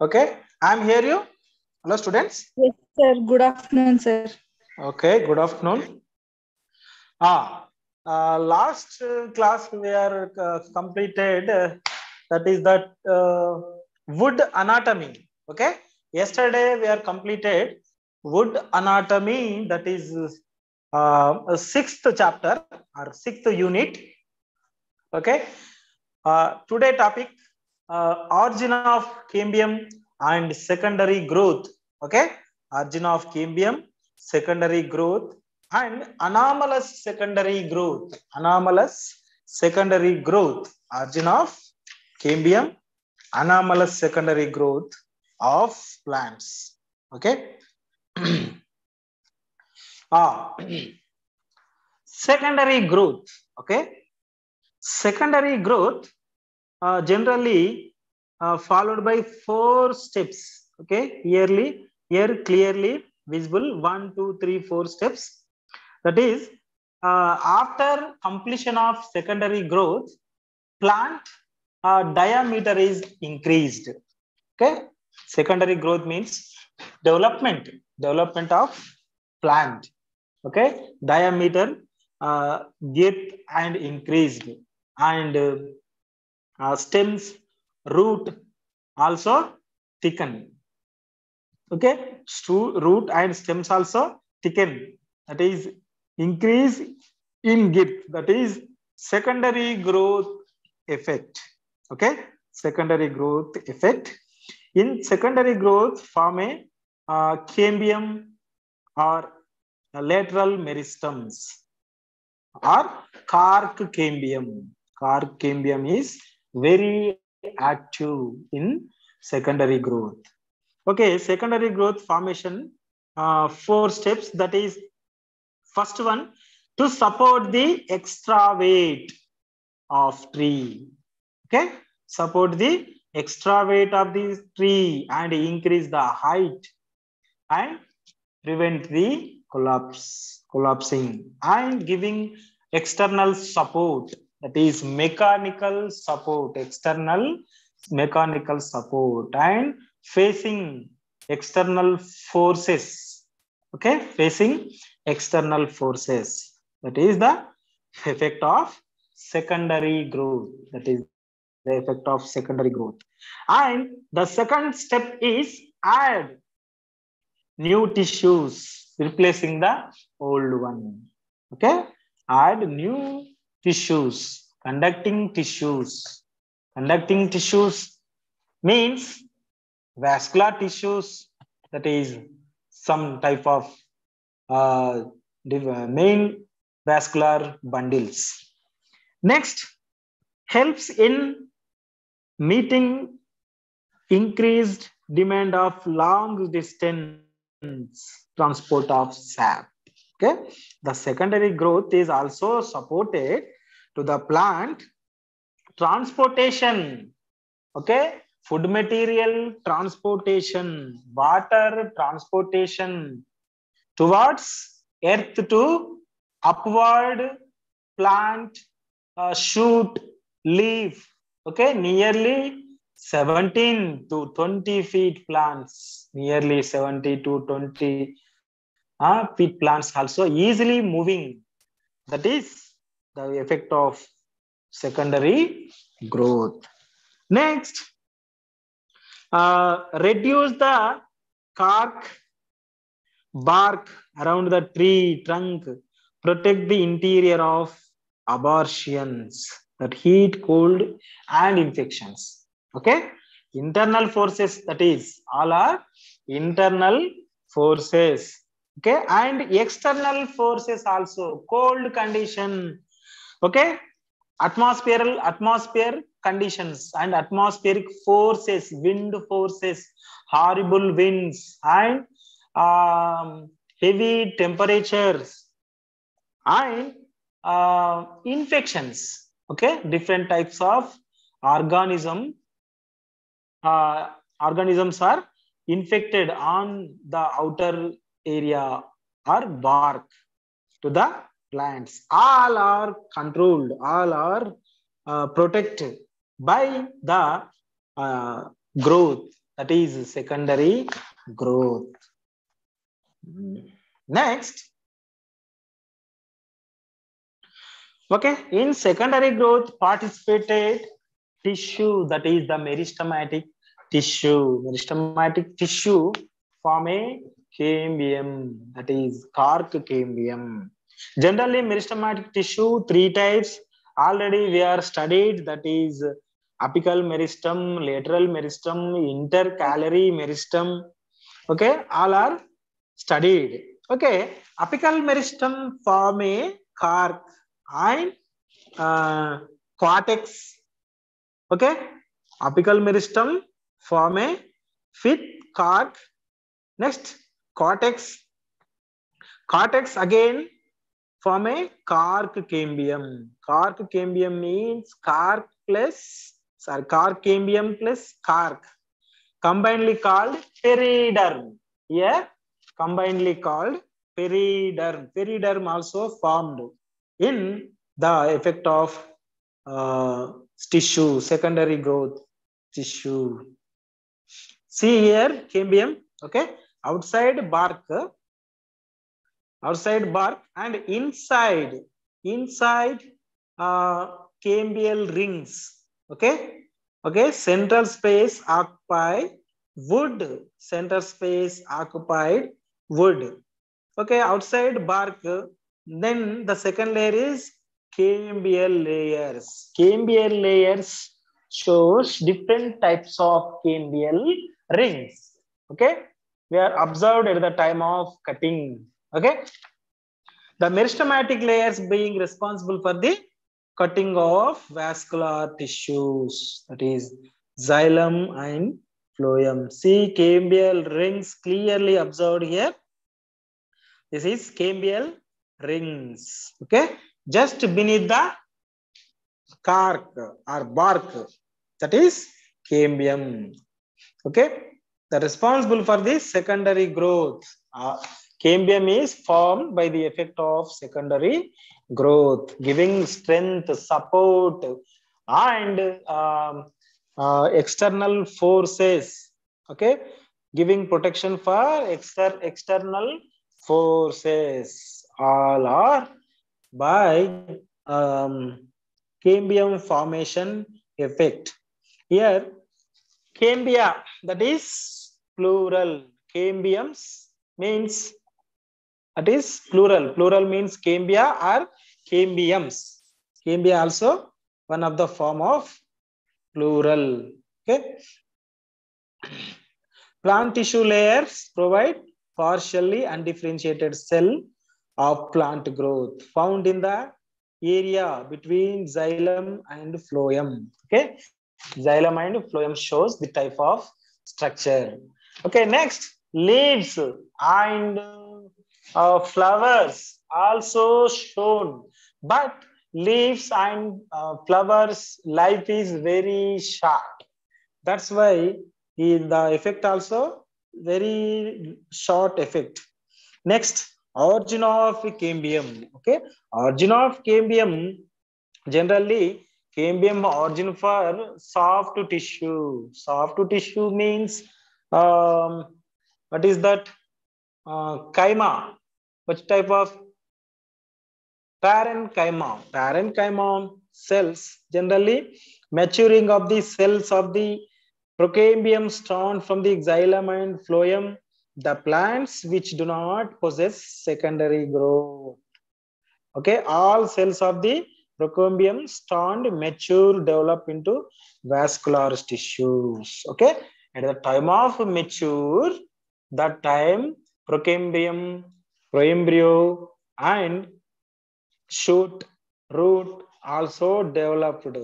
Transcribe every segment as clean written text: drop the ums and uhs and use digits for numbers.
Okay, I'm here you. Hello, students. Yes, sir. Good afternoon, sir. Okay, good afternoon. Last class we are completed. That is that wood anatomy. Okay, yesterday we are completed wood anatomy. That is sixth chapter or sixth unit. Okay, today topic origin of cambium and secondary growth. Okay, origin of cambium, secondary growth, and anomalous secondary growth. Anomalous secondary growth. Origin of cambium, anomalous secondary growth of plants. Okay. Secondary growth. Okay. Secondary growth generally followed by 4 steps. Okay, here clearly visible 1, 2, 3, 4 steps. That is, after completion of secondary growth, plant diameter is increased. Okay, secondary growth means development of plant. Okay, diameter get and increased, and stems, root also thicken. Okay, root and stems also thicken. That is increase in width. That is secondary growth effect. Okay, secondary growth effect. In secondary growth, form a cambium or lateral meristems or cork cambium. Cork cambium is very active in secondary growth. Okay, secondary growth formation, 4 steps. That is, first one, to support the extra weight of tree. Okay, support the extra weight of the tree and increase the height and prevent the collapsing, and giving external support, that is mechanical support, external mechanical support, and facing external forces. Okay, facing external forces, that is the effect of secondary growth. That is the effect of secondary growth. And the second step is add new tissues replacing the old one. Okay, add new tissues, conducting tissues. Conducting tissues means vascular tissues, that is some type of main vascular bundles. Next, helps in meeting increased demand of long distance transport of sap. Okay, the secondary growth is also supported to the plant transportation. Okay, food material transportation, water transportation towards earth to upward plant shoot leaf. Okay, nearly 17 to 20 feet plants, nearly 70 to 20 feet plants also easily moving. That is the effect of secondary growth. Next, reduce the bark around the tree trunk, protect the interior of abortions, that heat, cold, and infections. Okay, internal forces, that is all are internal forces. Okay, and external forces also, cold condition. Okay, atmosphere conditions and atmospheric forces, wind forces, horrible winds, and heavy temperatures, and infections. Okay, different types of organisms are infected on the outer area or bark to the plants. All are controlled, all are protected by the growth, That is secondary growth. Next, okay, in secondary growth participated tissue, that is the meristematic tissue. Meristematic tissue form a cambium, that is cork cambium. Generally, meristematic tissue, three types. Already we are studied, that is apical meristem, lateral meristem, intercalary meristem. Okay, all are studied. Okay, apical meristem form a cork and cortex. Okay, apical meristem form a fifth cork. Next, cortex. Cortex again form a cork cambium. Cork cambium means cork cambium plus cork, combinedly called periderm. Here, combinedly called periderm. Periderm also formed in the effect of tissue, secondary growth tissue. See here, cambium, okay, outside bark, and inside cambial rings. Okay, central space occupied wood, center space occupied wood. Okay, outside bark, then the second layer is cambial layers. Cambial layers shows different types of cambial rings. Okay, we are observed at the time of cutting. Okay, the meristematic layers being responsible for the cutting of vascular tissues, that is xylem and phloem. See cambial rings clearly observed here. This is cambial rings. Okay, just beneath the cork or bark, that is cambium. Okay, the responsible for this secondary growth. Cambium is formed by the effect of secondary growth, giving strength, support, and external forces. Okay, giving protection for external forces. All are by cambium formation effect. Here, cambia, that is plural. Cambiums means, that is plural. Plural means cambia or cambiums. Cambia also one of the form of plural. Okay. Plant tissue layers provide partially undifferentiated cell of plant growth found in the area between xylem and phloem. Okay, xylem and phloem shows the type of structure. Okay, next, leaves and flowers also shown, but leaves and flowers life is very short. That's why the effect also very short effect. Next, origin of cambium. Okay, origin of cambium, generally cambium origin for soft tissue. Soft tissue means what is that? Chyma. Which type of parenchyma? Parenchyma cells, generally maturing of the cells of the procambium drawn from the xylem and phloem, the plants which do not possess secondary growth. Okay, all cells of the procambium stand, mature, develop into vascular tissues. Okay, at the time of mature, that time procambium, proembryo, and shoot, root also developed.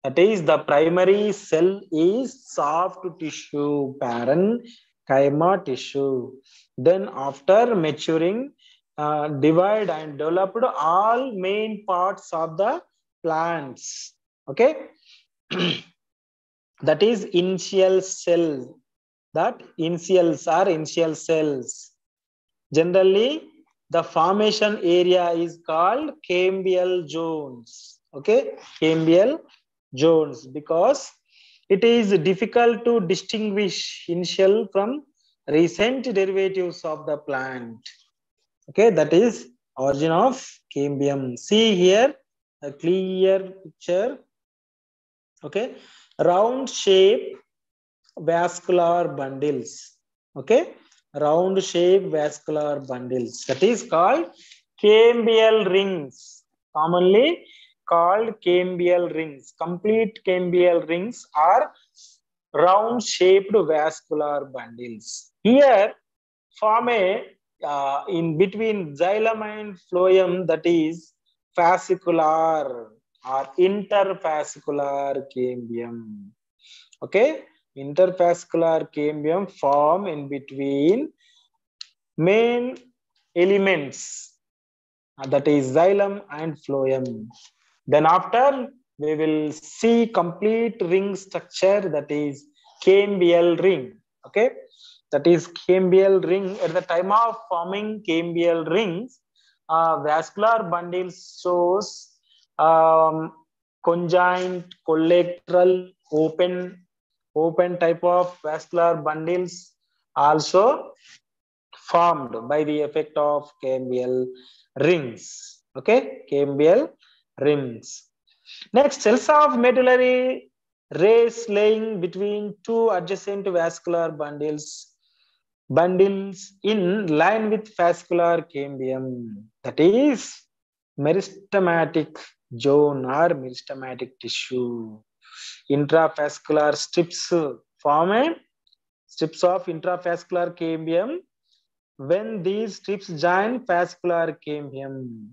That is, the primary cell is soft tissue, parenchyma tissue. Then after maturing, divide and developed all main parts of the plants. Okay, that is initial cell. That initials are initial cells. Generally, the formation area is called cambial zones. Okay, cambial zones, because It is difficult to distinguish initial from recent derivatives of the plant. Okay, that is origin of cambium. See here a clear picture. Okay, round shape vascular bundles. Okay, round shape vascular bundles. That is called cambial rings. Commonly called cambial rings. Complete cambial rings are round shaped vascular bundles. Here form a in between xylem and phloem, that is fascicular or interfascicular cambium. Okay, interfascicular cambium form in between main elements, that is xylem and phloem. Then after we will see complete ring structure, that is cambial ring. Okay, that is cambial ring. At the time of forming cambial rings, vascular bundles shows conjoint, collateral, open type of vascular bundles also formed by the effect of cambial rings. Okay, cambial rings. Next, cells of medullary race laying between two adjacent vascular bundles in line with vascular cambium. That is meristematic zone or meristematic tissue. Intravascular strips form a strips of intravascular cambium when these strips join vascular cambium.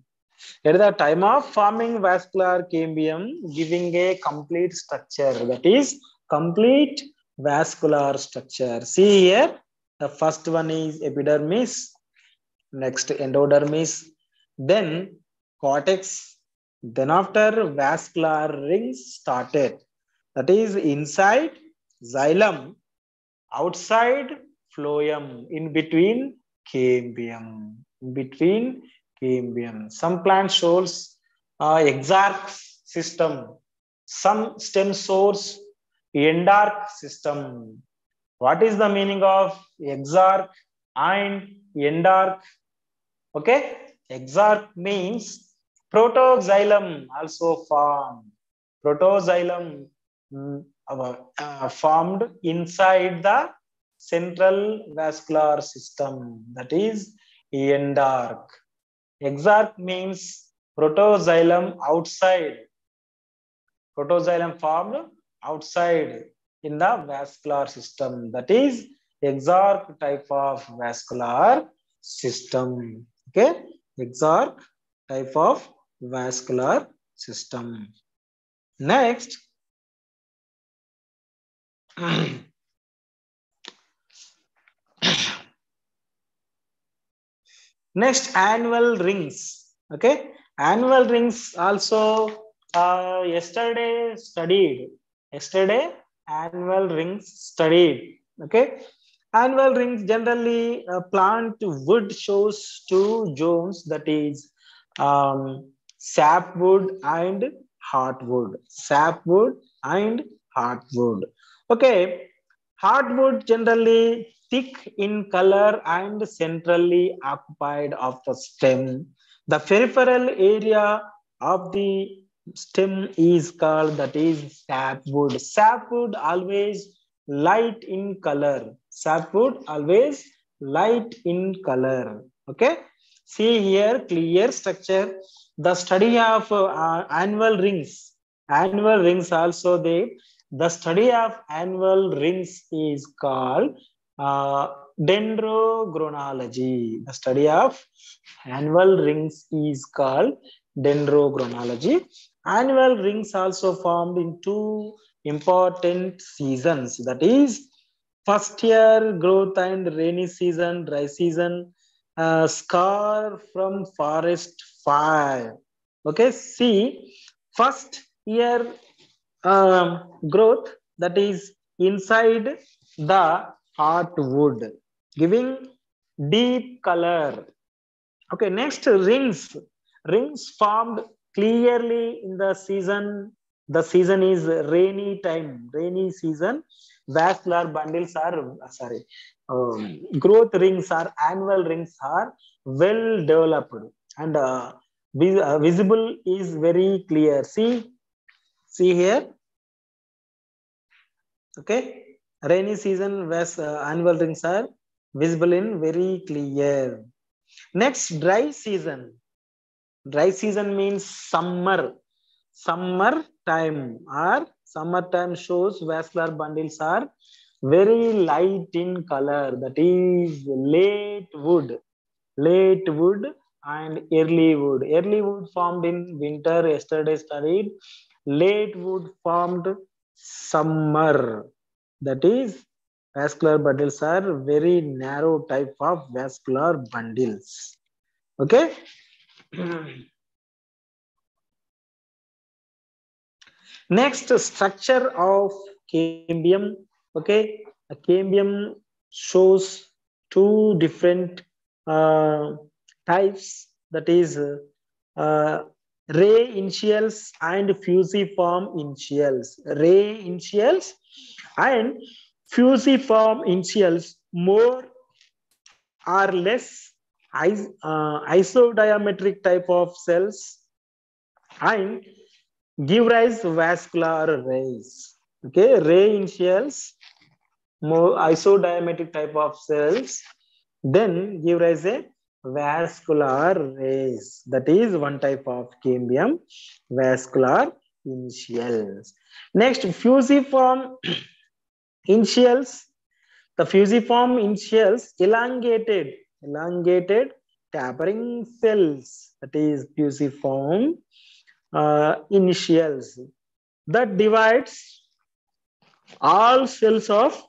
At the time of forming vascular cambium, giving a complete structure, that is complete vascular structure. See here, the first one is epidermis, next endodermis, then cortex, then after vascular rings started. That is inside xylem, outside phloem, in between cambium. In between cambium. Some plant shows exarch system. Some stem shows endarch system. What is the meaning of exarch and endarch? Okay, exarch means protoxylem also formed. Protoxylem formed inside the central vascular system, that is endarch. Exarch means protoxylem outside. Protoxylem formed outside in the vascular system, that is exarch type of vascular system. Okay, exarch type of vascular system. Next, next annual rings. Okay, annual rings also yesterday studied. Yesterday annual rings studied. Okay, annual rings generally plant wood shows two zones, that is sapwood and heartwood. Sapwood and heartwood. Okay, hardwood generally thick in color and centrally occupied of the stem. The peripheral area of the stem is called, that is sapwood. Sapwood always light in color. Sapwood always light in color. Okay. See here clear structure. The study of annual rings. Annual rings also they. The study of annual rings is called dendrochronology. The study of annual rings is called dendrochronology. Annual rings also formed in two important seasons, that is first year growth and rainy season, dry season, scar from forest fire. Okay, see first year growth, that is inside the heartwood, giving deep color. Okay, next rings. Rings formed clearly in the season The season is rainy time, rainy season. Vascular bundles are, growth rings are, annual rings are well developed and visible is very clear. See here, okay. Rainy season, annual rings are visible in very clear. Next, dry season. Dry season means summer. Summer time or summertime shows vascular bundles are very light in color. That is late wood and early wood. Early wood formed in winter. Yesterday studied. Late wood formed summer. That is vascular bundles are very narrow type of vascular bundles. Okay. Next, structure of cambium. Okay, a cambium shows two different uh, types. That is ray initials and fusiform initials. Ray initials and fusiform initials more or less isodiametric type of cells and give rise vascular rays. Okay, ray initials, more isodiametric type of cells, then give rise a vascular rays. That is one type of cambium, vascular initials. Next, fusiform initials. The fusiform initials elongated tapering cells. That is fusiform initials that divides all cells of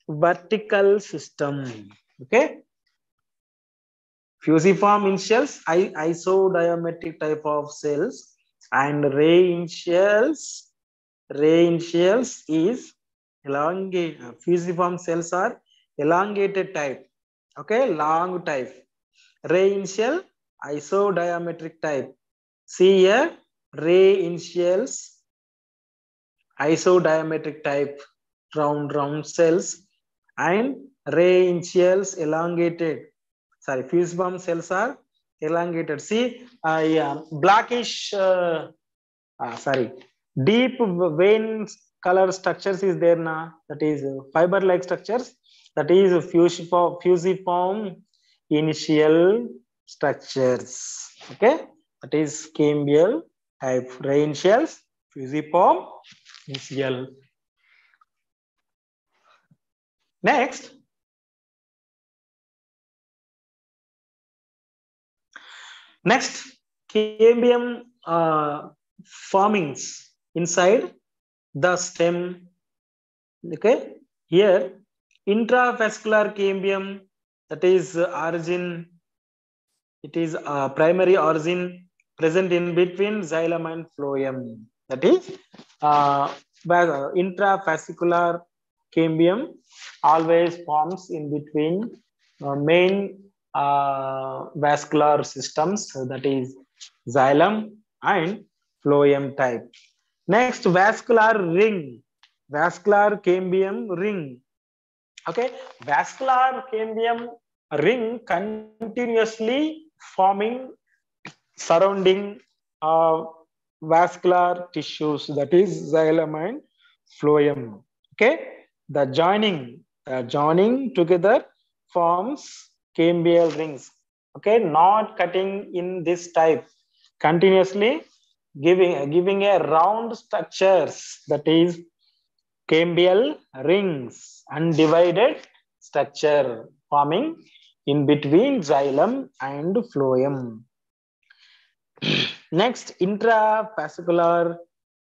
vertical system. Okay, fusiform initials, isodiametric type of cells, and ray initials is elongate. Fusiform cells are elongated type. Okay, long type. Ray initial, isodiametric type. See here, ray initials, isodiametric type, round cells, and ray initials elongated. Sorry, fusiform cells are elongated. See, blackish, deep vein color structures is there now. That is fiber-like structures. That is fusiform initial structures. Okay, that is cambial type. Ray initials, fusiform initial. Next, cambium formings inside the stem. Okay, here intravascular cambium, that is origin. It is primary origin present in between xylem and phloem. That is intravascular cambium always forms in between main vascular systems, that is xylem and phloem type. Next, vascular cambium ring. Okay, vascular cambium ring continuously forming surrounding vascular tissues, that is xylem and phloem. Okay, the joining together forms cambial rings. Okay, not cutting in this type, continuously giving a round structures, that is cambial rings, undivided structure forming in between xylem and phloem. Next, intravascular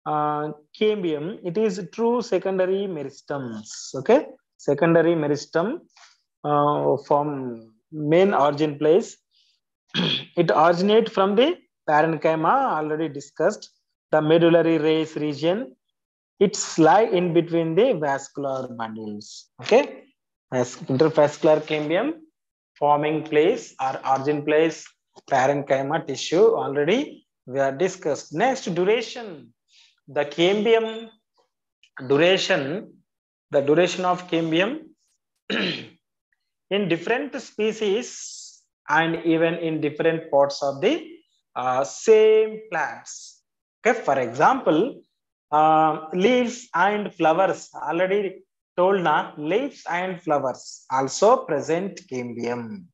cambium, it is true secondary meristems. Okay, secondary meristem from main origin place. It originates from the parenchyma, already discussed, the medullary rays region. It's lie in between the vascular bundles. Okay, as intervascular cambium forming place or origin place, parenchyma tissue, already we are discussed. Next, duration. the cambium duration, the duration of cambium in different species and even in different parts of the same plants. Okay, for example, leaves and flowers. Already told na, leaves and flowers also present cambium.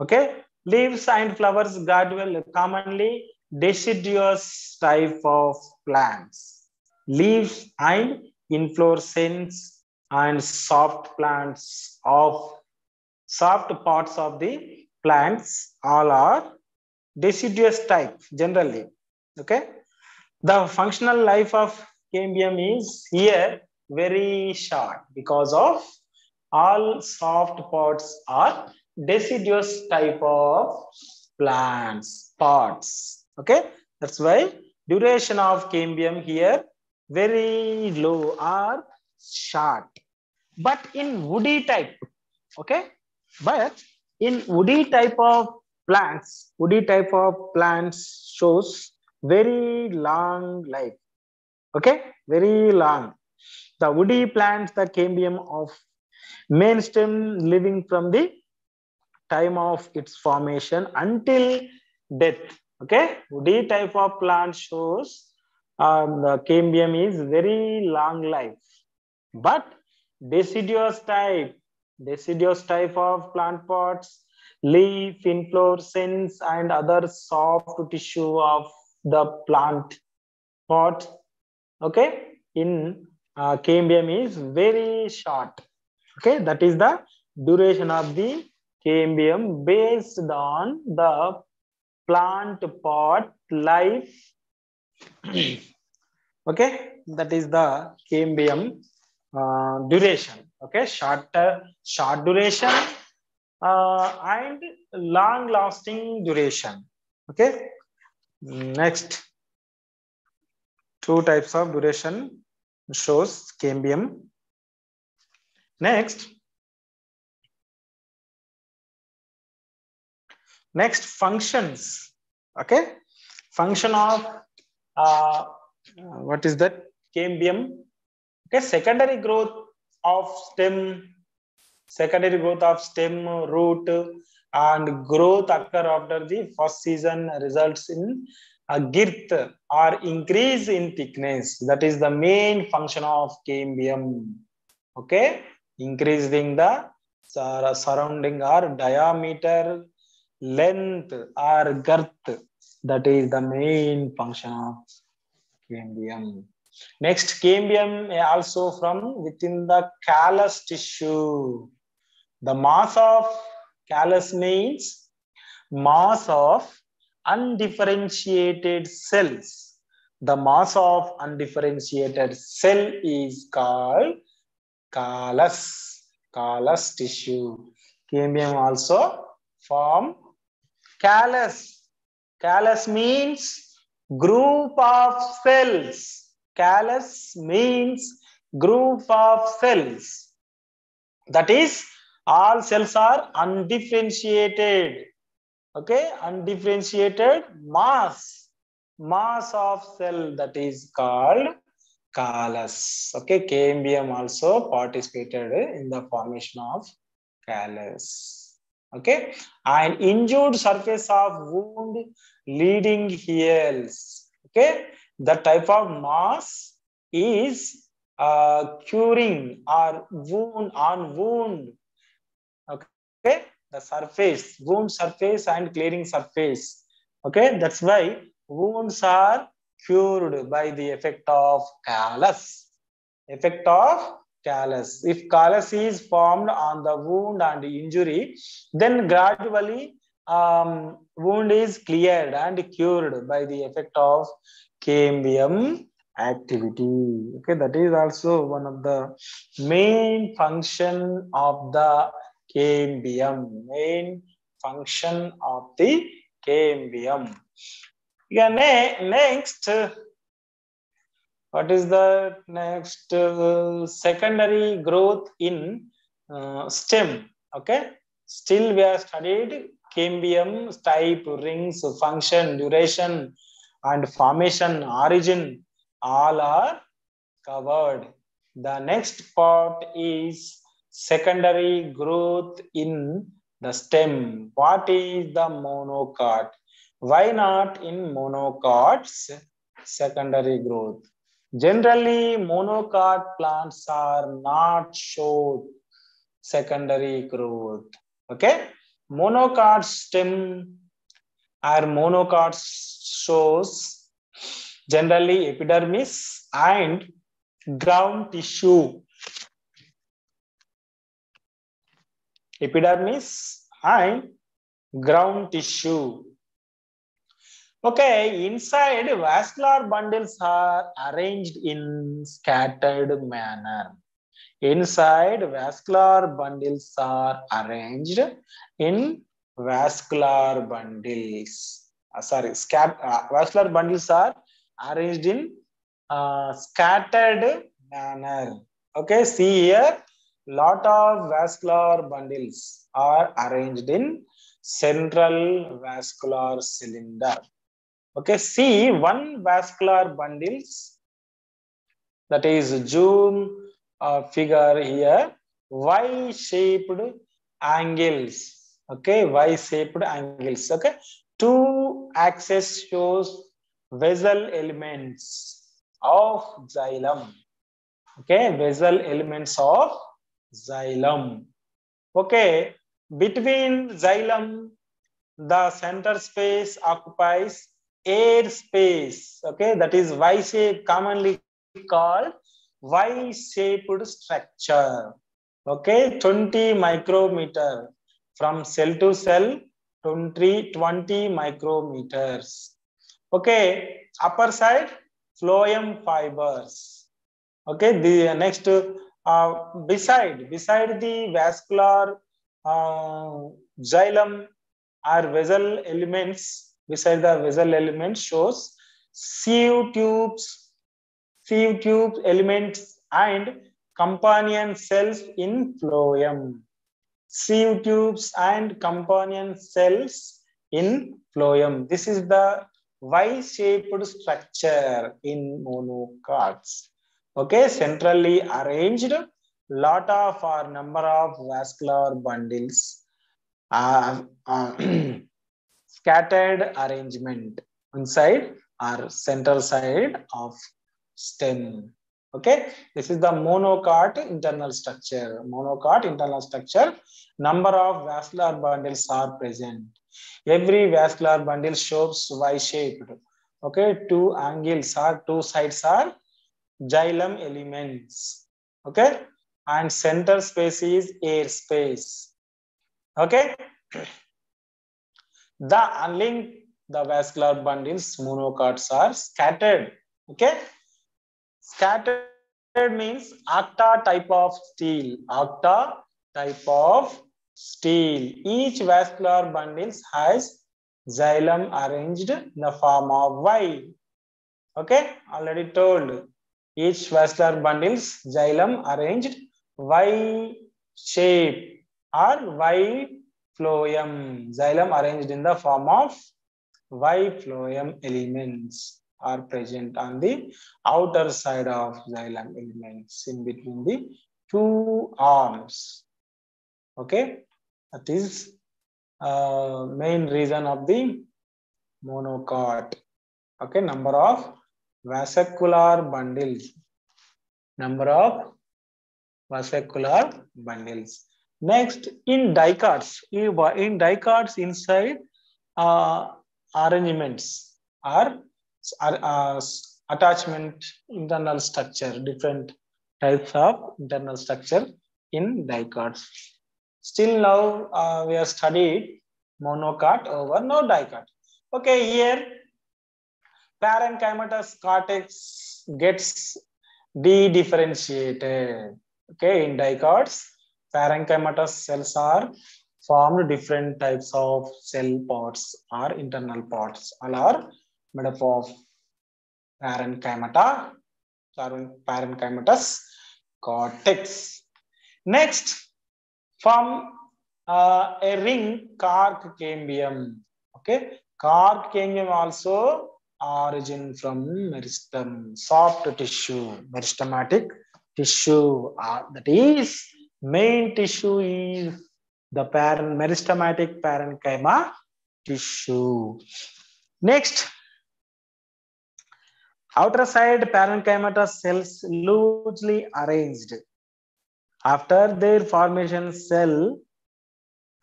Okay, leaves and flowers gradually commonly deciduous type of plants. Leaves and inflorescence and soft plants of soft parts of the plants all are deciduous type generally. Okay, the functional life of cambium is here very short because of all soft parts are deciduous type of plants parts. Okay, that's why duration of cambium here very low or short. But in woody type, okay, but in woody type of plants shows very long life. Okay, very long. The woody plants, the cambium of main stem living from the time of its formation until death. Okay, woody type of plant shows the cambium is very long life. But deciduous type, deciduous type of plant pots, leaf, inflorescence, and other soft tissue of the plant pot. Okay, in cambium is very short. Okay, that is the duration of the cambium based on the plant pot life. Okay, that is the cambium duration. Okay, short duration and long lasting duration. Okay, next two types of duration shows cambium. Next functions. Okay, function of what is that cambium? Okay, secondary growth of stem, root, and growth occur after the first season results in a girth or increase in thickness. That is the main function of cambium. Okay, increasing the surrounding or diameter, length or girth. That is the main function of cambium. Next, cambium also from within the callus tissue. The mass of callus means mass of undifferentiated cells. The mass of undifferentiated cell is called callus, callus tissue. Cambium also form callus. Callus means group of cells. Callus means group of cells. That is, all cells are undifferentiated. Okay, undifferentiated mass of cell, that is called callus. Okay, cambium also participated in the formation of callus. Okay, and injured surface of wound leading heals. Okay, the type of mass is curing or wound on wound. Okay, the surface, wound surface and clearing surface. Okay, that's why wounds are cured by the effect of callus. Effect of callus. If callus is formed on the wound and injury, then gradually wound is cleared and cured by the effect of cambium activity. Okay, that is also one of the main function of the cambium. Main function of the cambium. Yeah, next. What is the next? Secondary growth in stem. Okay, still we have studied cambium type, rings, function, duration, and formation, origin, All are covered. The next part is secondary growth in the stem. What is the monocot? Why not in monocots secondary growth? Generally, monocot plants are not shown secondary growth. Okay, monocot stem or monocot shows generally epidermis and ground tissue. Epidermis and ground tissue. Okay, inside vascular bundles are arranged in scattered manner. Inside vascular bundles are arranged in vascular bundles. Vascular bundles are arranged in scattered manner. Okay, see here, lot of vascular bundles are arranged in central vascular cylinder. Okay, see one vascular bundles, that is zoom figure here, Y-shaped angles. Okay, Y-shaped angles. Okay, two axes shows vessel elements of xylem. Okay, vessel elements of xylem. Okay, between xylem, the center space occupies air space. Okay, that is Y-shape, commonly called Y-shaped structure. Okay, 20 micrometer from cell to cell, 20 micrometers. Okay, upper side phloem fibers. Okay, the next beside the vascular xylem are vessel elements. Beside the vessel elements shows sieve tubes elements and companion cells in phloem. Sieve tubes and companion cells in phloem. This is the Y-shaped structure in monocots. Okay, centrally arranged, lot of or number of vascular bundles, scattered arrangement inside or center side of stem. Okay, this is the monocot internal structure. Monocot internal structure. Number of vascular bundles are present. Every vascular bundle shows Y-shaped. Okay, two angles or two sides are xylem elements. Okay, and center space is air space. Okay, the unlinked the vascular bundles monocots are scattered. Okay, scattered means octa type of steel. Octa type of steel. Each vascular bundles has xylem arranged in the form of Y. Okay, already told. Each vascular bundles xylem arranged Y shape or Y phloem. Xylem arranged in the form of Y phloem elements are present on the outer side of xylem elements in between the two arms. Okay, that is main reason of the monocot. Okay, number of vascular bundles. Number of vascular bundles. Next, in dicots. In dicots inside arrangements are attachment internal structure, different types of internal structure in dicots. Still now we have studied monocot over no dicot. Okay, here parenchymatous cortex gets de-differentiated. Okay, in dicots, parenchymatous cells are formed different types of cell parts or internal parts. All are made up of parenchymatous cortex. Next, from a ring cork cambium. Okay, cork cambium also origin from meristem, soft tissue, meristematic tissue. That is, main tissue is the meristematic parenchyma tissue. Next, outer side parenchymatous cells loosely arranged. After their formation, cell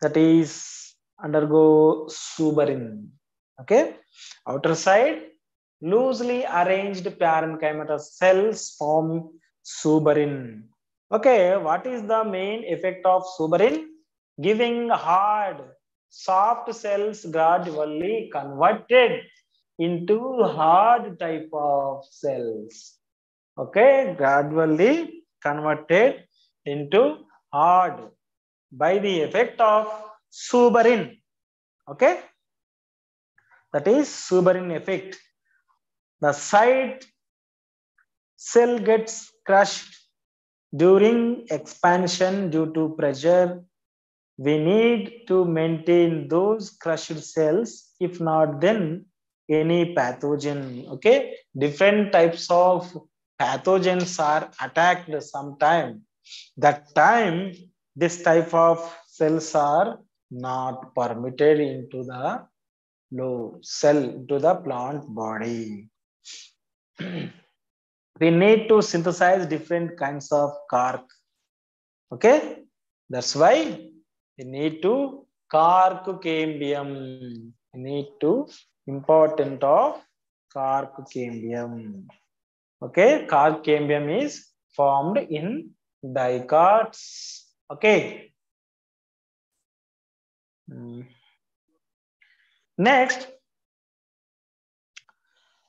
that is undergo suberin. Okay, outer side loosely arranged parenchymatous cells form suberin. Okay, what is the main effect of suberin? Giving hard, soft cells gradually converted into hard type of cells. Okay, gradually converted into hard by the effect of suberin. Okay, that is suberin effect. The side cell gets crushed during expansion due to pressure. We need to maintain those crushed cells. If not, then any pathogen. Okay, different types of pathogens are attacked sometime. That time, this type of cells are not permitted into the low cell, into the plant body. We need to synthesize different kinds of cork. Okay, that's why we need to cork cambium. We need to important of cork cambium. Okay, cork cambium is formed in dicots. Okay. Next,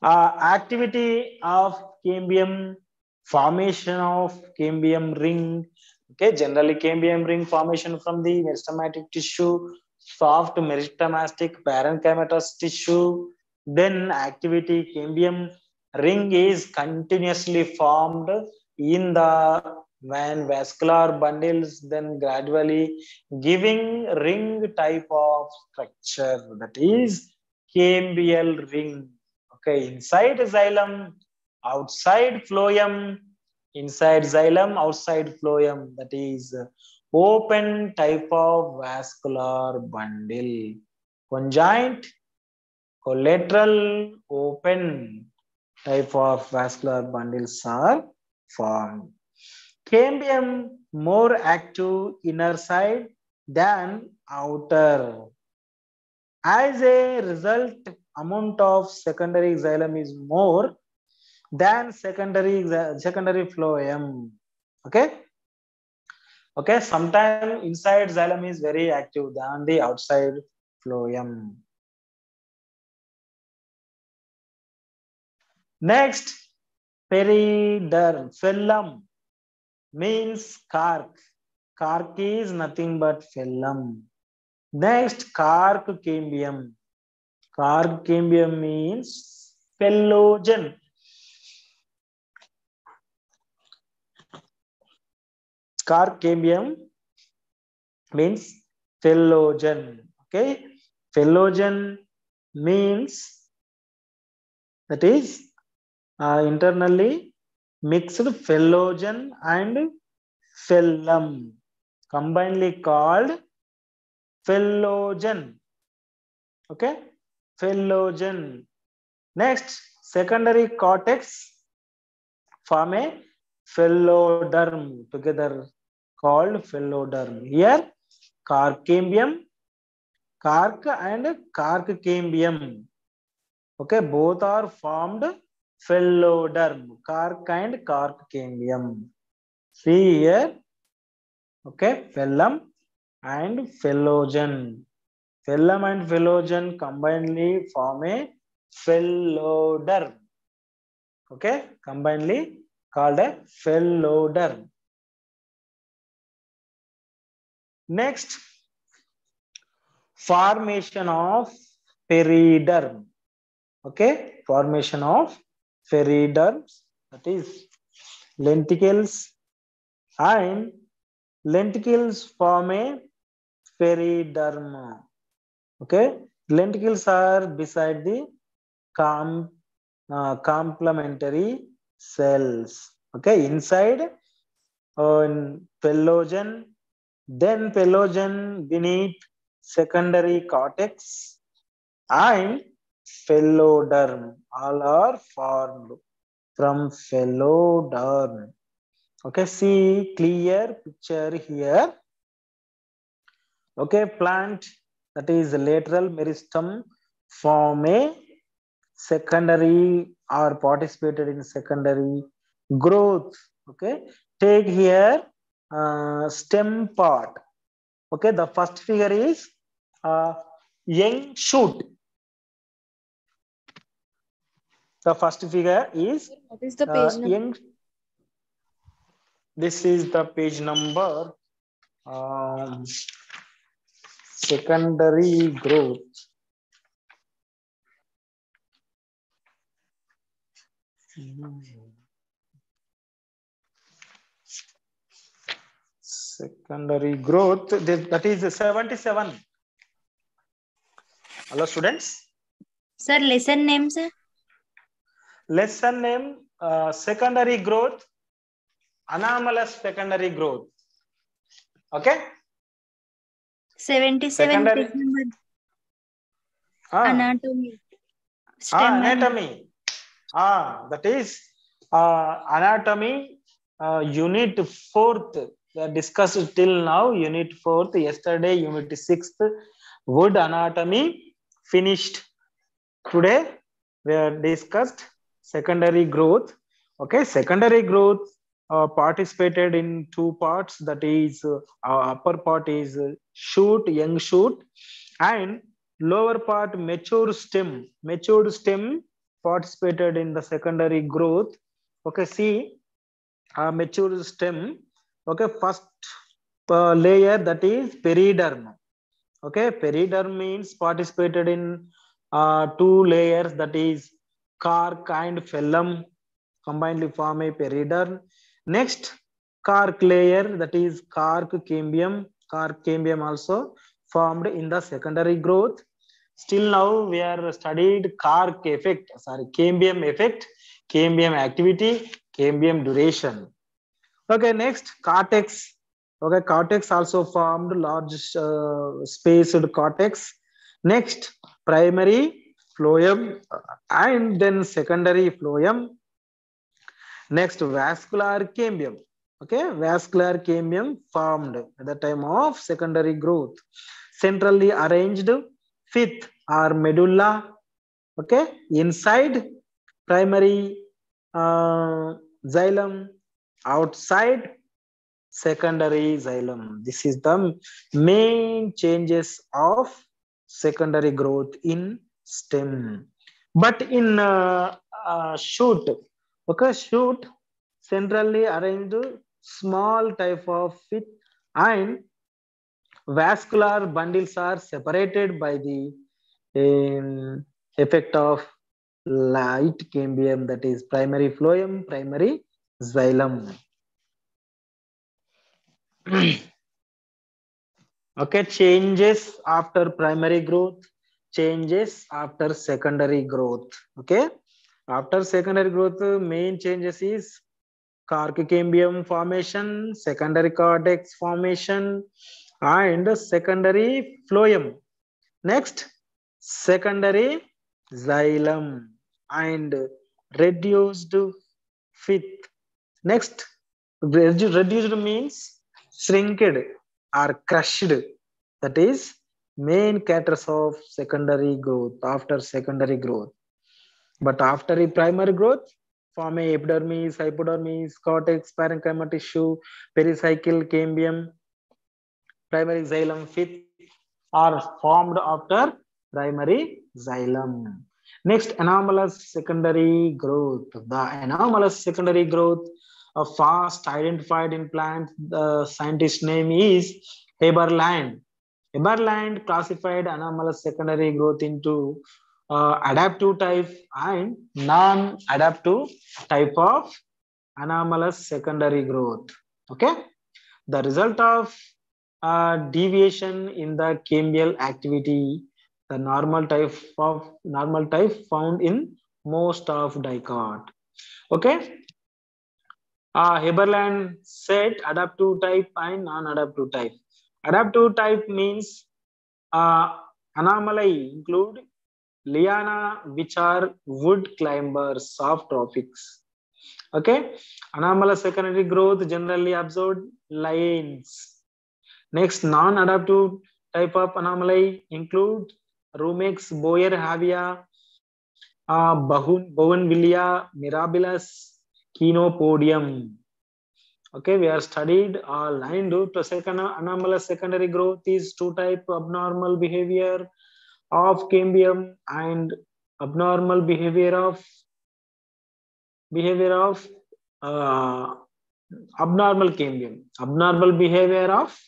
activity of cambium, formation of cambium ring. Okay, generally cambium ring formation from the meristematic tissue, soft meristematic parenchymatous tissue. Then activity cambium ring is continuously formed in the when vascular bundles, then gradually giving ring type of structure, that is cambial ring. Okay, inside xylem, outside phloem, inside xylem, outside phloem, that is open type of vascular bundle. Conjoint, collateral, open type of vascular bundles are formed. Cambium more active inner side than outer. As a result, amount of secondary xylem is more than secondary phloem. Okay. Okay. Sometimes inside xylem is very active than the outside phloem. Next, periderm. Phellum means cork. Cork is nothing but phellum. Next, cork cambium. Cork cambium means phyllogen. Cork cambium means phyllogen. Okay, phyllogen means that is internally mixed phyllogen and phellum, combinedly called phyllogen. Okay, phyllogen. Next, secondary cortex form a phylloderm together called phylloderm. Here, cork cambium, cork and cork cambium. Okay, both are formed phylloderm, cork and cork cambium. See here, okay, phellum and phyllogen. Phellum and phyllogen combinedly form a phylloderm. Okay, combinedly called a phylloderm. Next, formation of periderm. Okay, formation of periderms, that is lenticles, and lenticles form a periderm. Okay, lenticles are beside the complementary cells. Okay, inside phelogen, then phelogen beneath secondary cortex and pheloderm. All are formed from pheloderm. Okay, see clear picture here. Okay, plant that is lateral meristem form a secondary or participated in secondary growth. Okay, take here stem part. Okay, the first figure is uh, young shoot. The first figure is What is the page number? young. This is the page number um, secondary growth. Secondary growth, that is 77. Hello, students. Sir, lesson name, sir? Lesson name secondary growth, anomalous secondary growth. Okay. 77 Secondary. page number. Anatomy. Anatomy. That is anatomy unit 4th. We discussed till now unit 4th. Yesterday unit 6th. Wood anatomy finished. Today we have discussed secondary growth. Okay, secondary growth participated in two parts. That is upper part is shoot, young shoot, and lower part mature stem. Matured stem participated in the secondary growth. Okay, see mature stem. Okay, first layer that is periderm. Okay, periderm means participated in two layers, that is cark and phellum combinedly form a periderm. Next, cark layer, that is cark cambium. Cark cambium also formed in the secondary growth. Still now we are studied cark effect, sorry, cambium effect, cambium activity, cambium duration. Okay, next cortex. Okay, cortex also formed large spaced cortex. Next, primary phloem and then secondary phloem. Next, vascular cambium. Okay, vascular cambium formed at the time of secondary growth. Centrally arranged fifth or medulla. Okay, inside primary xylem, outside secondary xylem. This is the main changes of secondary growth in stem. But in shoot, okay, shoot centrally arranged small type of fit and vascular bundles are separated by the effect of light cambium, that is primary phloem, primary xylem. Okay, changes after primary growth, changes after secondary growth. Okay, after secondary growth, main changes is carcambium formation, secondary cortex formation, and secondary phloem. Next, secondary xylem and reduced fifth. Next, reduced means shrinked or crushed. That is main characters of secondary growth after secondary growth. But after a primary growth, form a epidermis, hypodermis, cortex, parenchyma tissue, pericycle, cambium, primary xylem, fifth are formed after primary xylem. Next, anomalous secondary growth. The anomalous secondary growth fast identified in plants. The scientist name is Haberland. Haberland classified anomalous secondary growth into adaptive type and non-adaptive type of anomalous secondary growth. Okay, the result of deviation in the cambial activity, the normal type found in most of dicot. Okay. Heberland said adaptive type and non-adaptive type. Adaptive type means anomaly include liana, which are wood climbers of tropics. Okay, anomalous secondary growth generally observed lianes. Next, non-adaptive type of anomaly include Rumex, Boyer, Havia, Bougainvillea, Mirabilis, Chenopodium. Okay, we are studied line due to second anomalous secondary growth is two type abnormal behavior of cambium and abnormal behavior of uh, abnormal cambium. Abnormal behavior of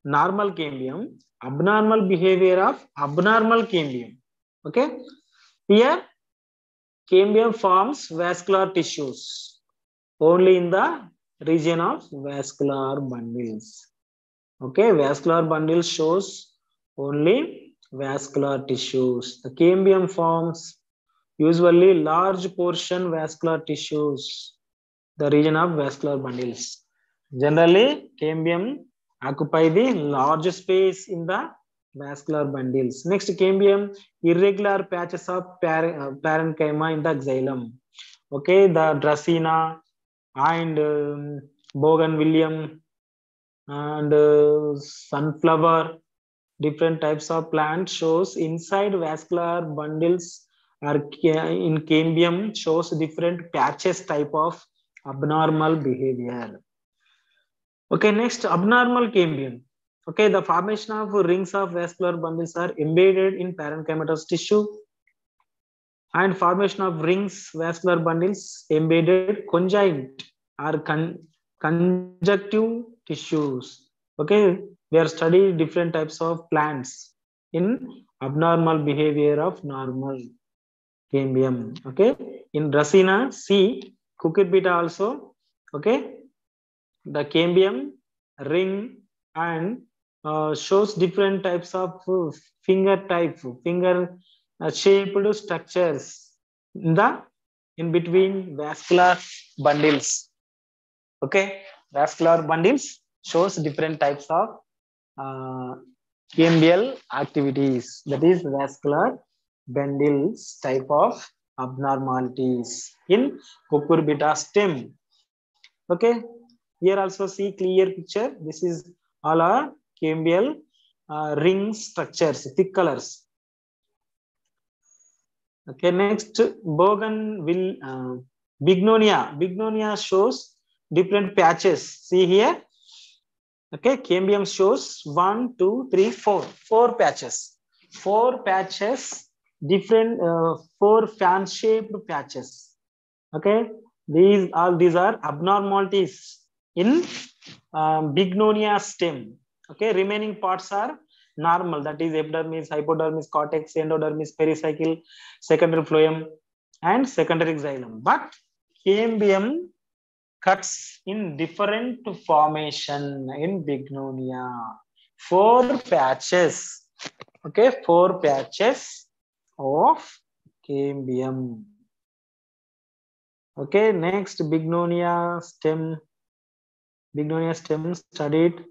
normal cambium, abnormal behavior of abnormal cambium. Okay, here cambium forms vascular tissues only in the region of vascular bundles. Okay, vascular bundle shows only vascular tissues. The cambium forms usually large portion vascular tissues, the region of vascular bundles. Generally, cambium occupy the large space in the vascular bundles. Next, cambium irregular patches of parenchyma in the xylem. Okay, the Dracaena and Bougainvillea and sunflower, different types of plants shows inside vascular bundles are in cambium shows different patches type of abnormal behavior. Okay, next abnormal cambium. Okay, the formation of rings of vascular bundles are embedded in parenchymatous tissue and formation of rings vascular bundles embedded conjoint or conjunctive tissues. Okay, we are studying different types of plants in abnormal behavior of normal cambium. Okay, in Dracaena, C, cucurbita also. Okay, the cambium ring and shows different types of finger shaped structures in between vascular bundles. Okay, vascular bundles shows different types of uh, cambial activities, that is vascular bundles type of abnormalities in cucurbita stem. Okay, here also see clear picture. This is all our cambial ring structures, thick colors. Okay, next bougainvillea, bignonia shows different patches. See here. Okay, cambium shows 1, 2, 3, 4. 4 patches. 4 patches, different 4 fan-shaped patches. Okay, these are abnormalities in bignonia stem. Okay, remaining parts are normal, that is epidermis, hypodermis, cortex, endodermis, pericycle, secondary phloem, and secondary xylem. But cambium cuts in different formation in bignonia. 4 patches. Okay, 4 patches of cambium. Okay, next bignonia stem studied.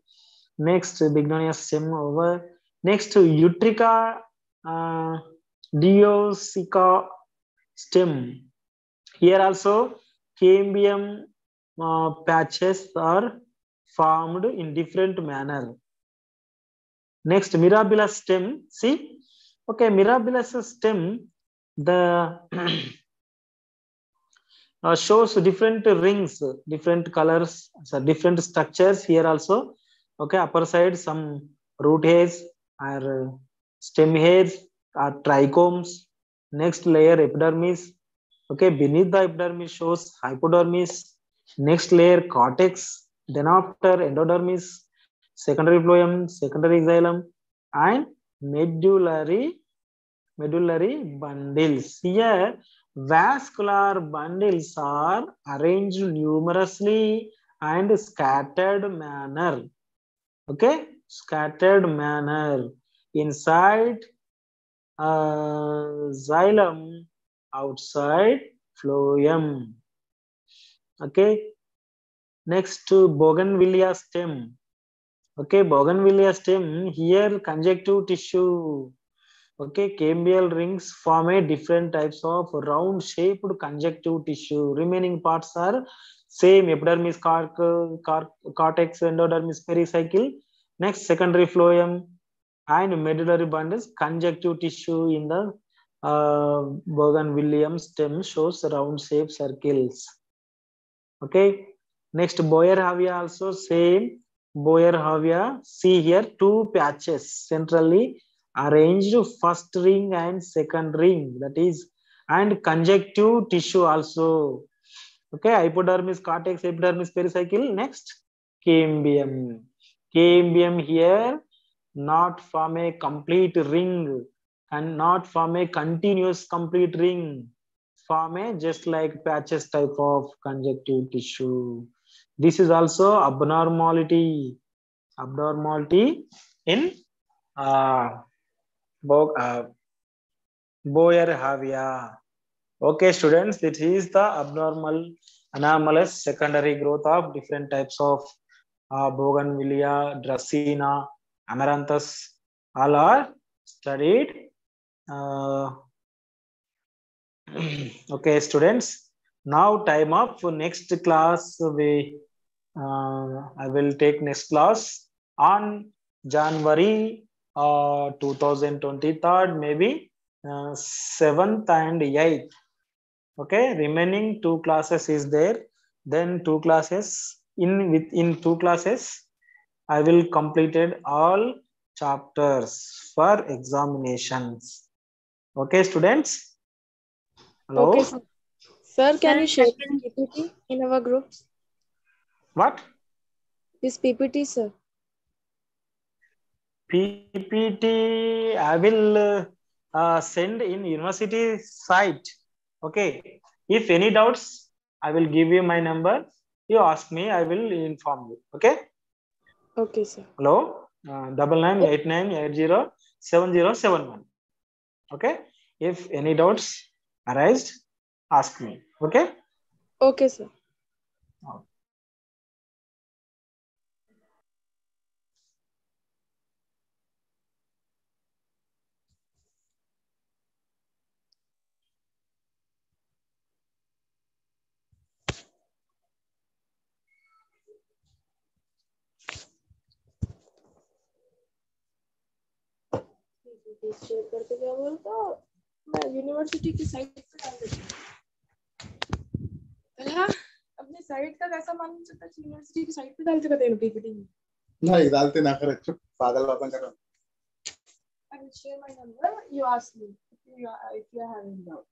Next bignonia stem over. Next Utrica diosica stem. Here also cambium patches are formed in different manner. Next mirabilis stem. See, okay, mirabilis stem the shows different rings, different colors, so different structures here also. Okay, upper side some root hairs or stem hairs or trichomes. Next layer epidermis. Okay, beneath the epidermis shows hypodermis. Next layer cortex. Then after endodermis, secondary phloem, secondary xylem, and medullary bundles. Here, vascular bundles are arranged numerously and scattered manner. Okay, scattered manner inside xylem outside phloem. Okay. Next to bougainvillea stem. Okay, bougainvillea stem here conjunctive tissue. Okay, cambial rings form a different types of round shaped conjunctive tissue. Remaining parts are same: epidermis, cortex, endodermis, pericycle. Next, secondary phloem and medullary bundles. Conjunctive tissue in the bougainvillea stem shows round shaped circles. Okay. Next, Boyerhavia also same. Boyerhavia, see here two patches centrally arranged, first ring and second ring, that is, and conjunctive tissue also. Okay, hypodermis, cortex, epidermis, pericycle. Next, cambium. Cambium here not form a complete ring and not form a continuous complete ring, form a just like patches type of conjunctive tissue. This is also abnormality in uh, Boyerhavia. Okay, students, this is the anomalous secondary growth of different types of Bougainvillea, Dracaena, Amaranthus. All are studied. Okay, students. Now time up for next class. I will take next class on January 2023, maybe 7th and 8th. Okay, remaining two classes is there. Then two classes within two classes, I will completed all chapters for examinations. Okay, students. Hello. Okay, sir. Sir, can Sir, you share second. this PPT in our groups? What? This PPT, sir. PPT I will send in university site. Okay. If any doubts, I will give you my number. You ask me, I will inform you. Okay. Okay, sir. Hello. 9989807071. Okay. If any doubts arise, ask me. Okay. Okay, sir. Share करके क्या बोलता मैं university की site पे डाल देती हूँ अपने साइट का कैसा मालूम चलता है यूनिवर्सिटी की साइट पे डालते कहते हैं पीपीटी में नहीं डालते ना करे पागल अपन करो I will share my number. You ask me if you are having doubt.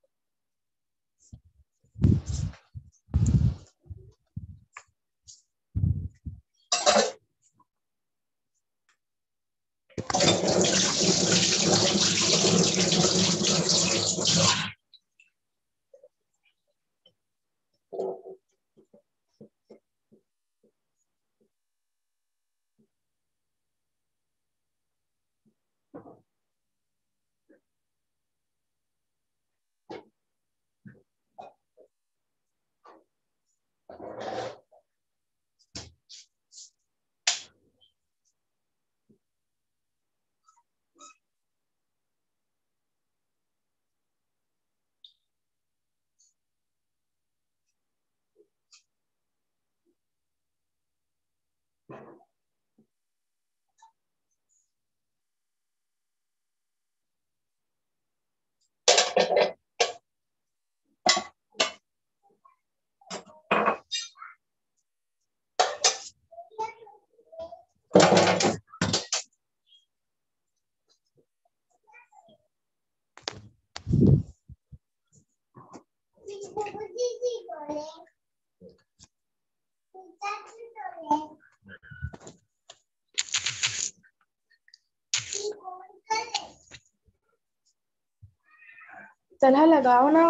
चला लगाओ ना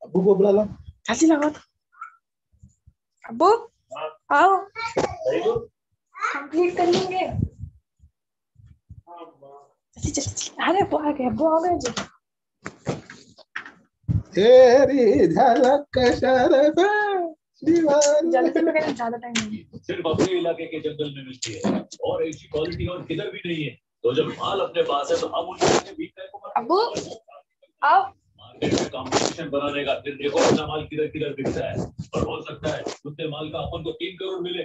अबू को बुला लो जल्दी लगाओ अबू आओ कंप्लीट कर लेंगे जल्दी जल्दी अरे अबू आ गए जी तेरी झलक शरफ दीवार। जल्दी में कहना ज्यादा टाइम नहीं। सिर्फ अपने इलाके के जंगल में मिलती है और ऐसी क्वालिटी और किधर भी नहीं है। तो जब माल अपने पास है तो हम उनसे बीच में अबू आओ। मार्केट में कंपटीशन बनाने का, फिर देखो अपना माल किधर किधर बिकता है। और हो सकता है उतने माल का अपन को 3 करोड़ मिले।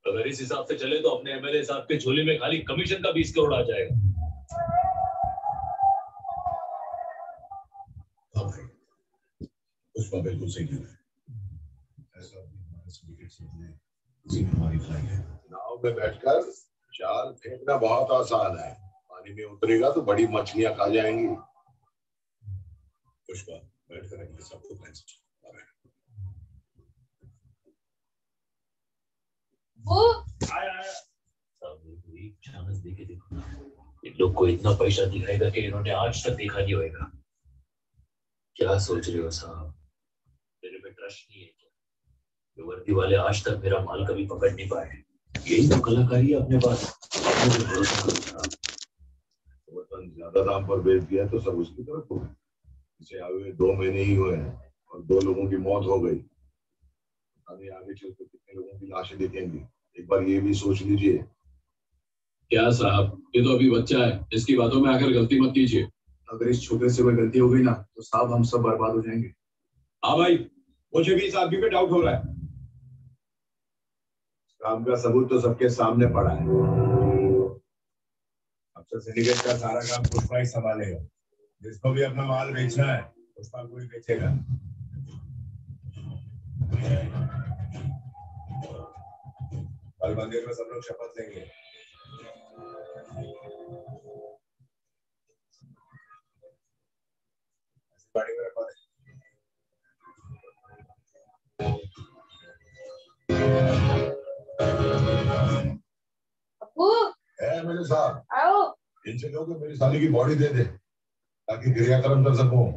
अगर इस हिसाब से चले तो अपने एमएलए साहब के झोले में खाली कमीशन का 20 करोड़ आ जाएगा। हाँ भाई, पुष्पा बिल्कुल सही कह रहा है। ऐसा उसी में हमारी भलाई है। नाव में बैठकर जाल फेंकना बहुत आसान है, पानी में उतरेगा तो बड़ी मछलियां खा जाएंगी। पुष्पा बैठ कर अगले सबको प्लान से वो चांस दे के देखो, इन लोग को इतना पैसा दिखाएगा कि इन्होंने आज तक देखा नहीं होगा। क्या सोच रहे हो साहब, मेरे पे ट्रस्ट नहीं है क्या? ये वर्दी वाले आज तक मेरा माल कभी पकड़ नहीं पाए। यही तो कलाकारी है अपने पास। मुझे भरोसा करो साहब। वतन ज्यादा दाम पर बेच दिया तो सब उसकी तरफ हो गए। इसे आए हुए 2 महीने ही हुए हैं और 2 लोगों की मौत हो गई। अभी आगे चल के कितने लोगों की लाशें दिखेंगी, एक बार ये भी सोच लीजिए। क्या साहब, ये तो अभी बच्चा है, इसकी बातों में आकर गलती मत कीजिए। अगर इस छोटे से कोई गलती हो गई ना तो साहब हम सब बर्बाद हो जाएंगे। हाँ भाई, मुझे भी इस आदमी पे डाउट हो रहा है। काम का सबूत तो सबके सामने पड़ा है। अब से सिंडिकेट का सारा काम पुष्पा ही संभालेगा। जिसको भी अपना माल बेचना है पुष्पा को ही बेचेगा। कल मंदिर में सब लोग शपथ लेंगे। गाड़ी में रखवा दे। अबू मेरे साहब आओ। इनसे कहो कि मेरी साली की बॉडी दे दे ताकि क्रियाक्रम कर सकूं।